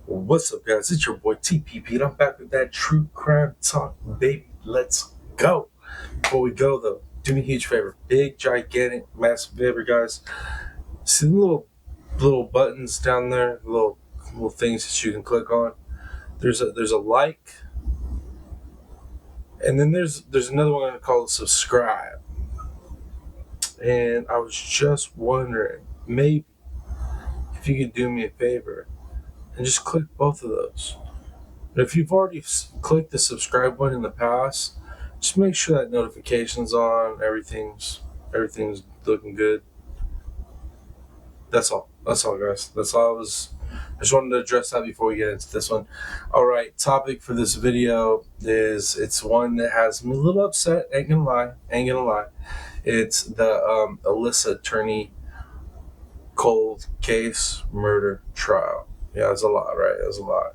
What's up, guys? It's your boy TPP, and I'm back with that true crime talk, baby. Let's go. Before we go, though, do me a huge favor. Big, gigantic, massive favor, guys. See the little buttons down there, little things that you can click on. There's a like, and then there's another one called subscribe. And I was just wondering, maybe if you could do me a favor and just click both of those. If you've already clicked the subscribe button in the past, just make sure that notification's on. Everything's looking good. That's all, guys. That's all. I just wanted to address that before we get into this one. All right, topic for this video is it's one that has me a little upset. Ain't gonna lie. It's the Alissa Turney cold case murder trial. Yeah, it's a lot, right? It's a lot.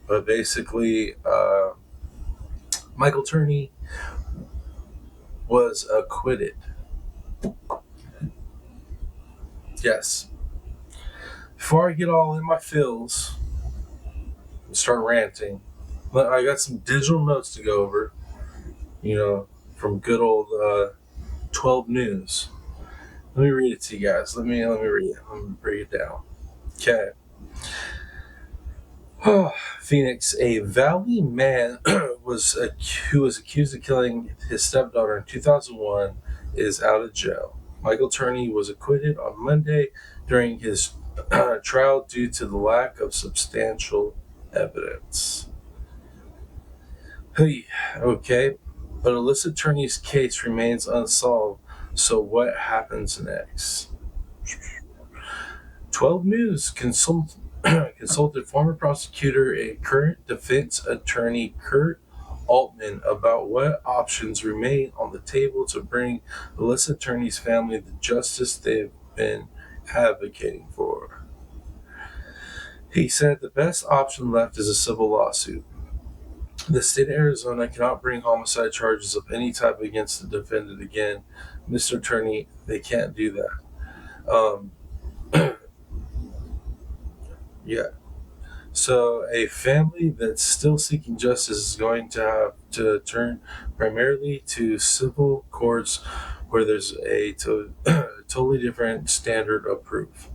But basically, Michael Turney was acquitted. Yes. Before I get all in my feels and start ranting, I got some digital notes to go over, from good old 12 News. Let me read it to you guys. Let me read it. Let me break it down. Okay. Phoenix, a Valley man who was accused of killing his stepdaughter in 2001, is out of jail. Michael Turney was acquitted on Monday during his trial due to the lack of substantial evidence. Hey, okay, but Alissa Turney's case remains unsolved, so what happens next? 12 News consulted former prosecutor and current defense attorney Kurt Altman about what options remain on the table to bring Alissa Turney's family the justice they've been advocating for. He said the best option left is a civil lawsuit. The state of Arizona cannot bring homicide charges of any type against the defendant again. Mr. Turney, they can't do that. Yeah. So a family that's still seeking justice is going to have to turn primarily to civil courts where there's a totally different standard of proof,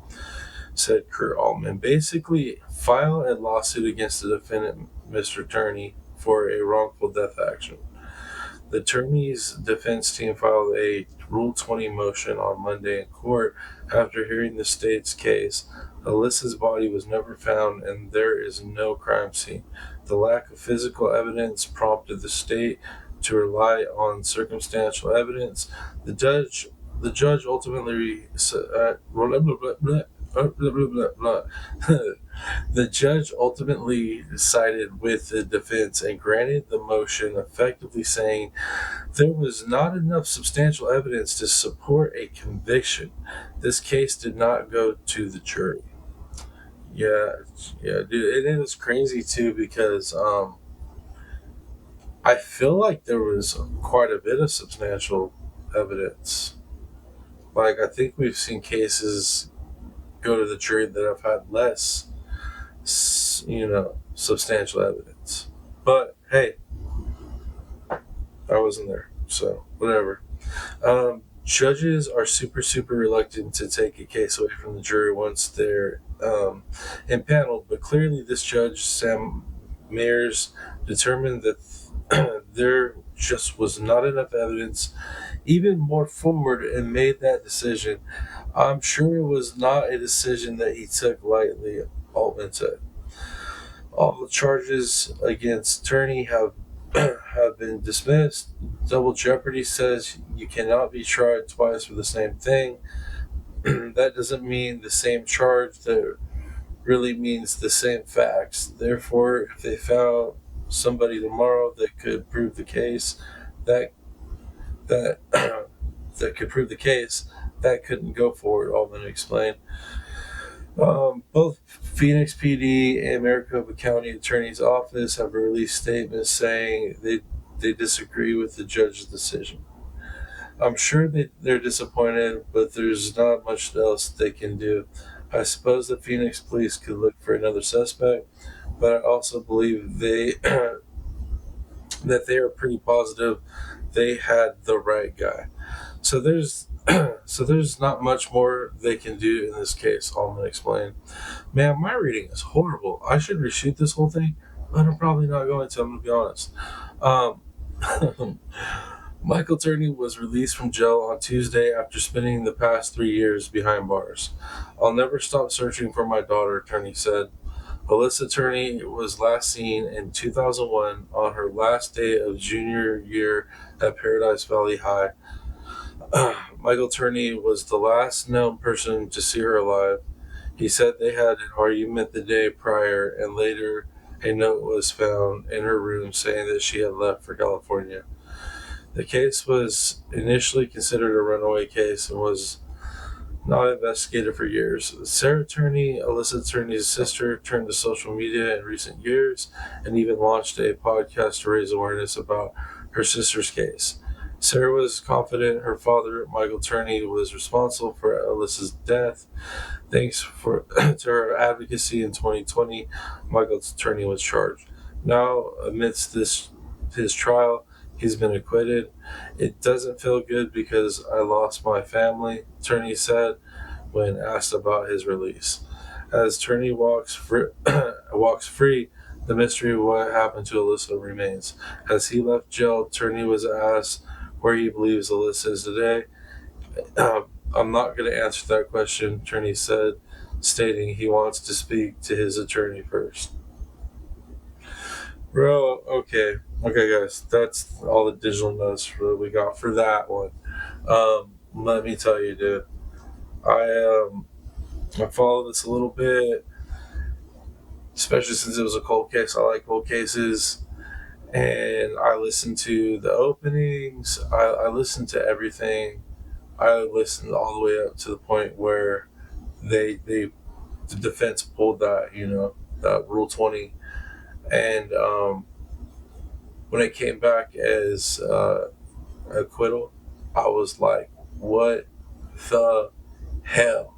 said Kurt Altman. Basically, file a lawsuit against the defendant, Mr. Turney, for a wrongful death action. The Turney's defense team filed a Rule 20 motion on Monday in court after hearing the state's case. Alissa's body was never found and there is no crime scene. The lack of physical evidence prompted the state to rely on circumstantial evidence. The judge ultimately the judge ultimately sided with the defense and granted the motion, effectively saying there was not enough substantial evidence to support a conviction. This case did not go to the jury. Yeah, dude, and it was crazy too because I feel like there was quite a bit of substantial evidence. Like, I think we've seen cases go to the jury that have had less, substantial evidence. But hey, I wasn't there, so whatever. Judges are super reluctant to take a case away from the jury once they're impaneled, but clearly this judge, Sam Mayers, determined that there just was not enough evidence, even more forward, and made that decision. I'm sure it was not a decision that he took lightly, Altman said. All the charges against Turney have been dismissed. Double jeopardy says you cannot be tried twice for the same thing. That doesn't mean the same charge. That really means the same facts. Therefore, if they found somebody tomorrow that could prove the case, that could prove the case, that couldn't go forward, Altman explained. Both Phoenix PD and Maricopa County Attorney's Office have released statements saying they disagree with the judge's decision. I'm sure they're disappointed, but there's not much else they can do. I suppose the Phoenix police could look for another suspect, but I also believe they that they are pretty positive they had the right guy. So there's so there's not much more they can do in this case. Allman explained. Man, my reading is horrible. I should reshoot this whole thing, but I'm probably not going to. I'm going to be honest. Um, Michael Turney was released from jail on Tuesday after spending the past 3 years behind bars. I'll never stop searching for my daughter, Turney said. Alissa Turney was last seen in 2001 on her last day of junior year at Paradise Valley High. Michael Turney was the last known person to see her alive. He said they had an argument the day prior, and later a note was found in her room saying that she had left for California. The case was initially considered a runaway case and was not investigated for years. Sarah Turney, Alissa Turney's sister, turned to social media in recent years and even launched a podcast to raise awareness about her sister's case. Sarah was confident her father, Michael Turney, was responsible for Alyssa's death. Thanks to her advocacy in 2020, Michael Turney was charged. Now, amidst his trial, he's been acquitted. It doesn't feel good because I lost my family, Turney said when asked about his release. As Turney walks free, the mystery of what happened to Alissa remains. As he left jail, Turney was asked where he believes Alissa is today. I'm not going to answer that question, Turney said, stating he wants to speak to his attorney first. Bro, okay, guys, that's all the digital notes that we got for that one. Let me tell you, dude, I followed this a little bit, especially since it was a cold case. I like cold cases, and I listened to the openings. I listened to everything. I listened all the way up to the point where the defense pulled that, that Rule 20. And when it came back as acquittal, I was like, what the hell?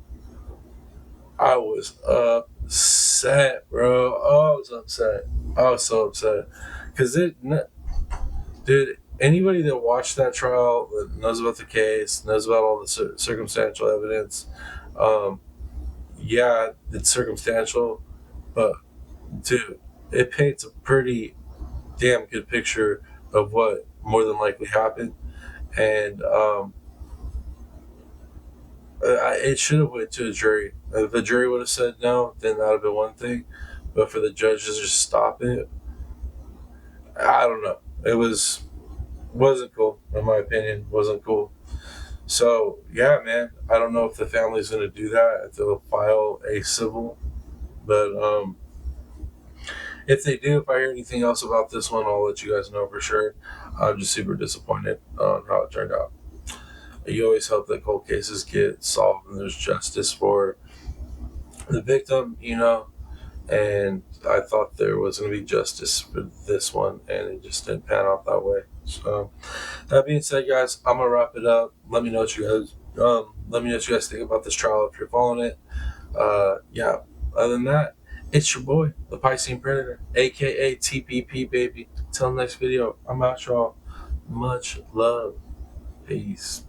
I was upset, bro. I was upset. I was so upset. Because dude, anybody that watched that trial, that knows about the case, knows about all the circumstantial evidence, yeah, it's circumstantial, but dude, it paints a pretty damn good picture of what more than likely happened, and it should have went to a jury. If the jury would have said no, then that would have been one thing, but for the judge to just stop it, I don't know. It wasn't cool, in my opinion. Wasn't cool. So yeah, man, I don't know if the family's going to do that, if they'll file a civil, but if they do, if I hear anything else about this one, I'll let you guys know for sure. I'm just super disappointed on how it turned out. You always hope that cold cases get solved and there's justice for the victim, and I thought there was going to be justice for this one, and it just didn't pan out that way. So, that being said, guys, I'm gonna wrap it up. Let me know what you guys think about this trial if you're following it. Yeah. Other than that, it's your boy, the Piscine Predator, aka TPP, baby. Till next video, I'm out, y'all. Much love. Peace.